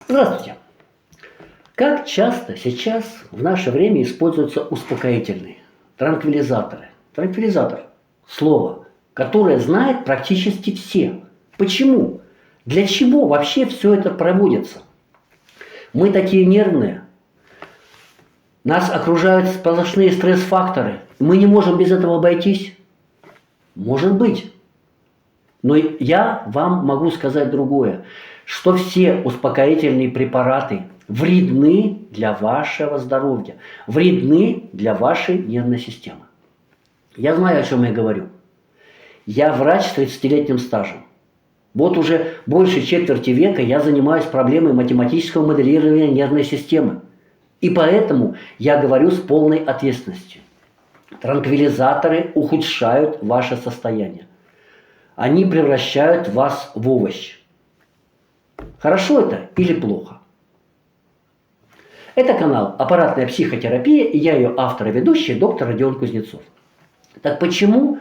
Здравствуйте! Как часто сейчас в наше время используются успокоительные, транквилизаторы? Транквилизатор– слово, которое знают практически все. Почему? Для чего вообще все это проводится? Мы такие нервные, нас окружают сплошные стресс-факторы. Мы не можем без этого обойтись? Может быть. Но я вам могу сказать другое, что все успокоительные препараты вредны для вашего здоровья, вредны для вашей нервной системы. Я знаю, о чем я говорю. Я врач с 30-летним стажем. Вот уже больше четверти века я занимаюсь проблемой математического моделирования нервной системы. И поэтому я говорю с полной ответственностью. Транквилизаторы ухудшают ваше состояние. Они превращают вас в овощ. Хорошо это или плохо? Это канал «Аппаратная психотерапия» и я ее автор и ведущий, доктор Родион Кузнецов. Так почему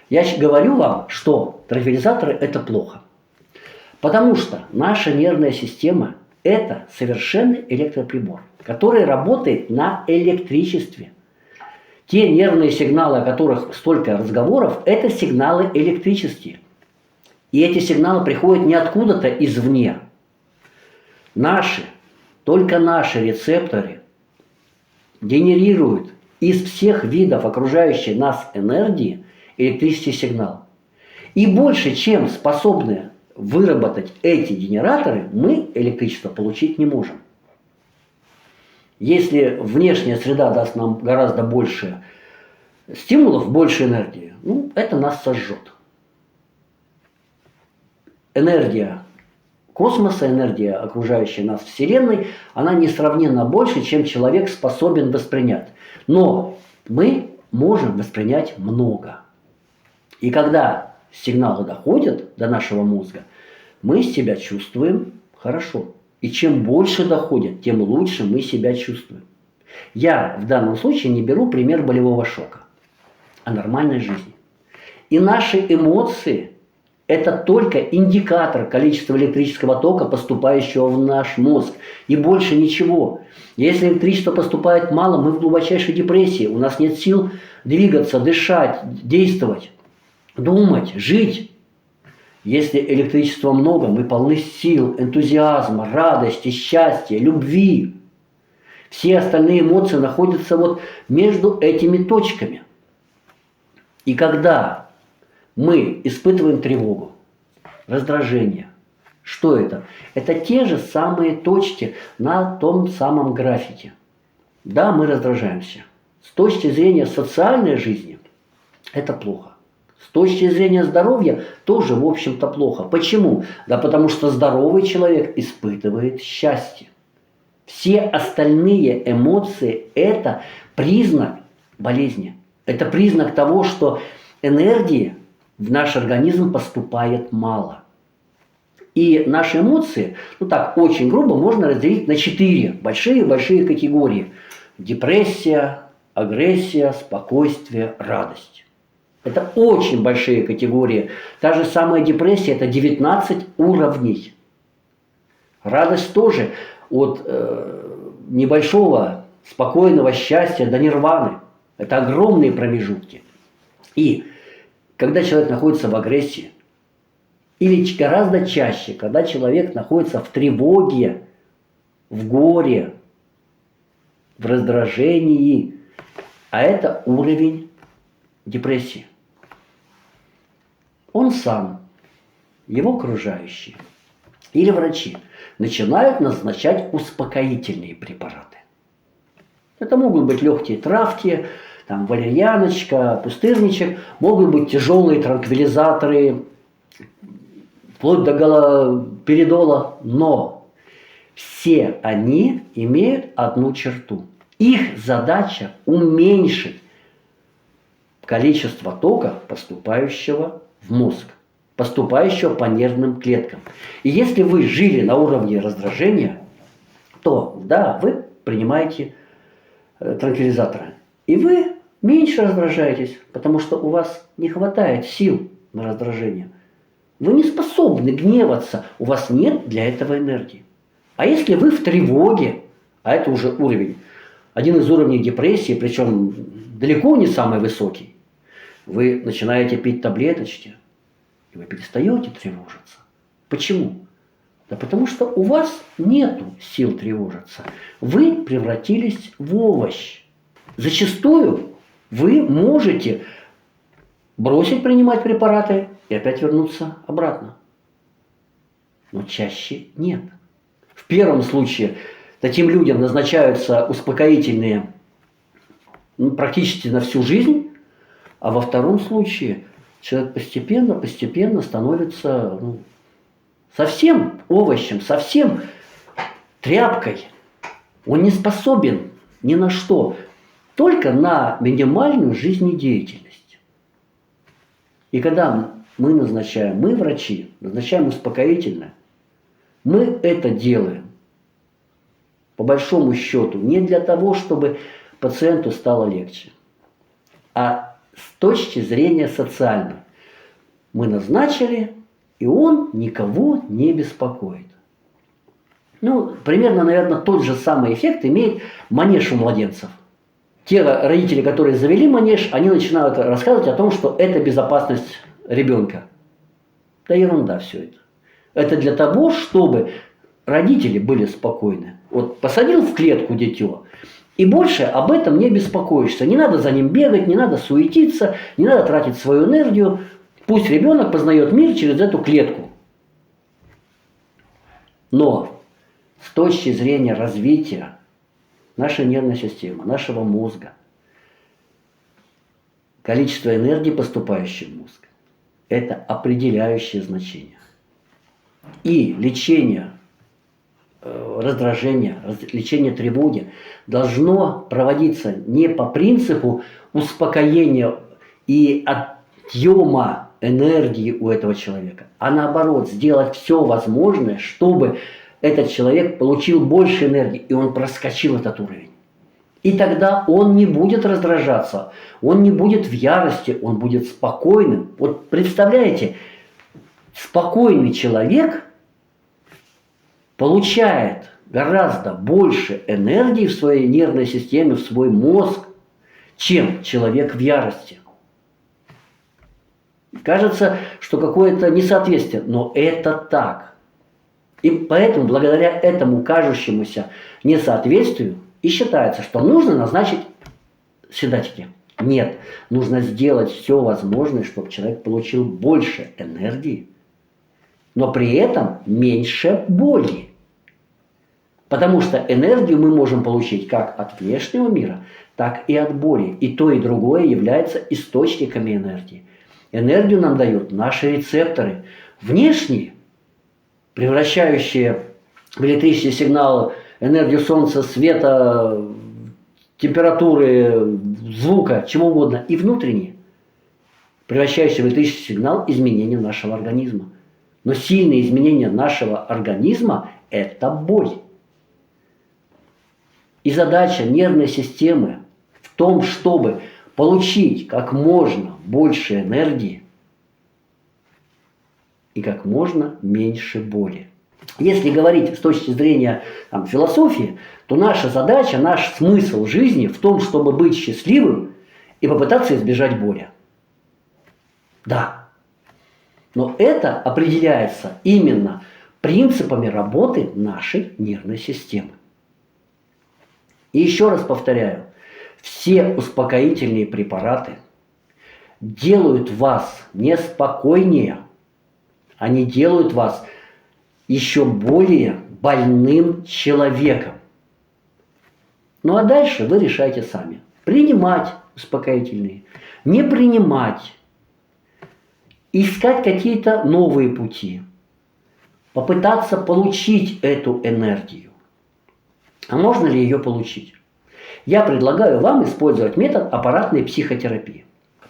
я говорю вам, что транквилизаторы – это плохо? Потому что наша нервная система – это совершенный электроприбор, который работает на электричестве. Те нервные сигналы, о которых столько разговоров, это сигналы электрические. И эти сигналы приходят не откуда-то извне. Только наши рецепторы генерируют из всех видов окружающей нас энергии электрический сигнал. И больше, чем способны выработать эти генераторы, мы электричество получить не можем. Если внешняя среда даст нам гораздо больше стимулов, больше энергии, это нас сожжет. Энергия космоса, энергия окружающей нас Вселенной, она несравненно больше, чем человек способен воспринять. Но мы можем воспринять много. И когда сигналы доходят до нашего мозга, мы себя чувствуем хорошо. И чем больше доходят, тем лучше мы себя чувствуем. Я в данном случае не беру пример болевого шока, а нормальной жизни. И наши эмоции – это только индикатор количества электрического тока, поступающего в наш мозг. И больше ничего. Если электричества поступает мало, мы в глубочайшей депрессии. У нас нет сил двигаться, дышать, действовать, думать, жить. Если электричества много, мы полны сил, энтузиазма, радости, счастья, любви. Все остальные эмоции находятся вот между этими точками. И когда мы испытываем тревогу, раздражение, что это? Это те же самые точки на том самом графике. Да, мы раздражаемся. С точки зрения социальной жизни это плохо. С точки зрения здоровья тоже, в общем-то, плохо. Почему? Да потому что здоровый человек испытывает счастье. Все остальные эмоции – это признак болезни. Это признак того, что энергии в наш организм поступает мало. И наши эмоции, очень грубо, можно разделить на 4 большие-большие категории. Депрессия, агрессия, спокойствие, радость. Это очень большие категории. Та же самая депрессия – это 19 уровней. Радость тоже от небольшого спокойного счастья до нирваны. Это огромные промежутки. И когда человек находится в агрессии, или гораздо чаще, когда человек находится в тревоге, в горе, в раздражении, а это уровень депрессии. Он сам, его окружающие или врачи начинают назначать успокоительные препараты. Это могут быть легкие травки, валерьяночка, пустырничек, могут быть тяжелые транквилизаторы, вплоть до перидола, но все они имеют одну черту. Их задача уменьшить количество тока, поступающего в мозг, поступающего по нервным клеткам. И если вы жили на уровне раздражения, то да, вы принимаете транквилизаторы. И вы меньше раздражаетесь, потому что у вас не хватает сил на раздражение. Вы не способны гневаться, у вас нет для этого энергии. А если вы в тревоге, а это уже уровень, один из уровней депрессии, причем далеко не самый высокий, вы начинаете пить таблеточки, и вы перестаете тревожиться. Почему? Да потому что у вас нету сил тревожиться. Вы превратились в овощ. Зачастую вы можете бросить принимать препараты и опять вернуться обратно. Но чаще нет. В первом случае таким людям назначаются успокоительные практически на всю жизнь, а во втором случае человек постепенно становится совсем овощем, совсем тряпкой. Он не способен ни на что, только на минимальную жизнедеятельность. И когда мы врачи, назначаем успокоительное, мы это делаем, по большому счету, не для того, чтобы пациенту стало легче, а с точки зрения социальной. Мы назначили, и он никого не беспокоит. Примерно, наверное, тот же самый эффект имеет манеж у младенцев. Те родители, которые завели манеж, они начинают рассказывать о том, что это безопасность ребенка. Да ерунда все это. Это для того, чтобы родители были спокойны. Вот посадил в клетку дитё, и больше об этом не беспокоишься. Не надо за ним бегать, не надо суетиться, не надо тратить свою энергию. Пусть ребенок познает мир через эту клетку. Но с точки зрения развития нашей нервной системы, нашего мозга, количество энергии, поступающей в мозг, это определяющее значение. И лечение раздражения, лечение тревоги должно проводиться не по принципу успокоения и отъема энергии у этого человека, а наоборот, сделать все возможное, чтобы этот человек получил больше энергии, и он проскочил этот уровень. И тогда он не будет раздражаться, он не будет в ярости, он будет спокойным. Вот представляете, спокойный человек получает гораздо больше энергии в своей нервной системе, в свой мозг, чем человек в ярости. Кажется, что какое-то несоответствие, но это так. И поэтому, благодаря этому кажущемуся несоответствию, и считается, что нужно назначить седатики. Нет, нужно сделать все возможное, чтобы человек получил больше энергии, но при этом меньше боли. Потому что энергию мы можем получить как от внешнего мира, так и от боли. И то, и другое является источниками энергии. Энергию нам дают наши рецепторы внешние, превращающие в электрический сигнал энергию солнца, света, температуры, звука, чего угодно, и внутренние, превращающие в электрический сигнал изменения нашего организма. Но сильные изменения нашего организма – это боль. И задача нервной системы в том, чтобы получить как можно больше энергии и как можно меньше боли. Если говорить с точки зрения философии, то наша задача, наш смысл жизни в том, чтобы быть счастливым и попытаться избежать боли. Да. Но это определяется именно принципами работы нашей нервной системы. И еще раз повторяю, все успокоительные препараты делают вас неспокойнее, они делают вас еще более больным человеком. Ну а дальше вы решайте сами. Принимать успокоительные, не принимать, искать какие-то новые пути, попытаться получить эту энергию. А можно ли ее получить? Я предлагаю вам использовать метод аппаратной психотерапии.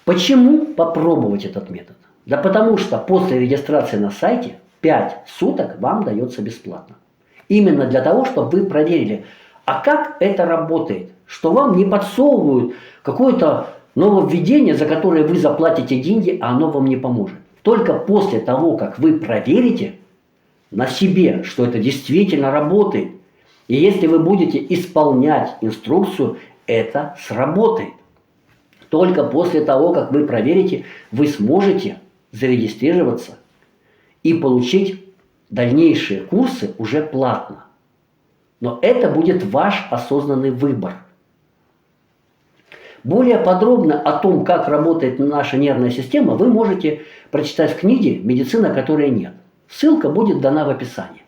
Почему попробовать этот метод? Да потому что после регистрации на сайте 5 суток вам дается бесплатно. Именно для того, чтобы вы проверили, а как это работает, что вам не подсовывают какое-то нововведение, за которое вы заплатите деньги, а оно вам не поможет. Только после того, как вы проверите, на себе, что это действительно работает. И если вы будете исполнять инструкцию, это сработает. Только после того, как вы проверите, вы сможете зарегистрироваться и получить дальнейшие курсы уже платно. Но это будет ваш осознанный выбор. Более подробно о том, как работает наша нервная система, вы можете прочитать в книге «Медицина, которой нет». Ссылка будет дана в описании.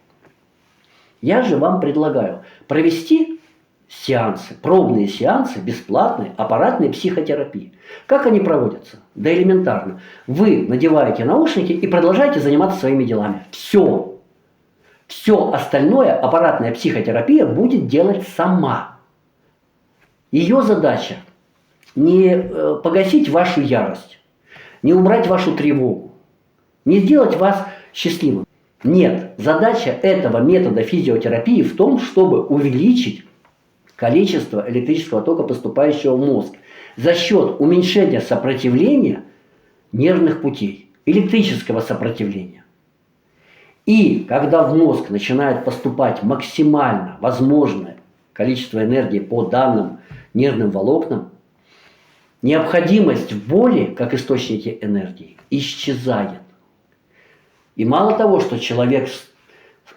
Я же вам предлагаю провести сеансы, пробные сеансы бесплатной аппаратной психотерапии. Как они проводятся? Да элементарно. Вы надеваете наушники и продолжаете заниматься своими делами. Все. Все остальное аппаратная психотерапия будет делать сама. Ее задача не погасить вашу ярость, не убрать вашу тревогу, не сделать вас счастливым. Нет, задача этого метода физиотерапии в том, чтобы увеличить количество электрического тока, поступающего в мозг, за счет уменьшения сопротивления нервных путей, электрического сопротивления. И когда в мозг начинает поступать максимально возможное количество энергии по данным нервным волокнам, необходимость в боли, как источнике энергии, исчезает. И мало того, что человек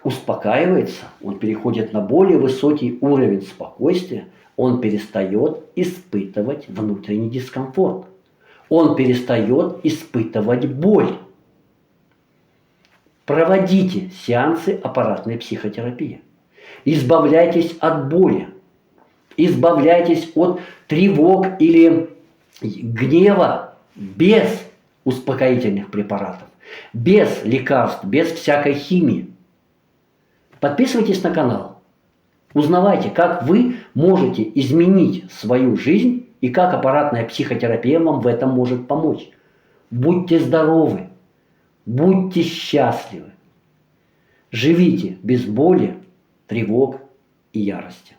успокаивается, он переходит на более высокий уровень спокойствия, он перестает испытывать внутренний дискомфорт. Он перестает испытывать боль. Проводите сеансы аппаратной психотерапии. Избавляйтесь от боли. Избавляйтесь от тревог или гнева без успокоительных препаратов, без лекарств, без всякой химии. Подписывайтесь на канал. Узнавайте, как вы можете изменить свою жизнь и как аппаратная психотерапия вам в этом может помочь. Будьте здоровы, будьте счастливы. Живите без боли, тревог и ярости.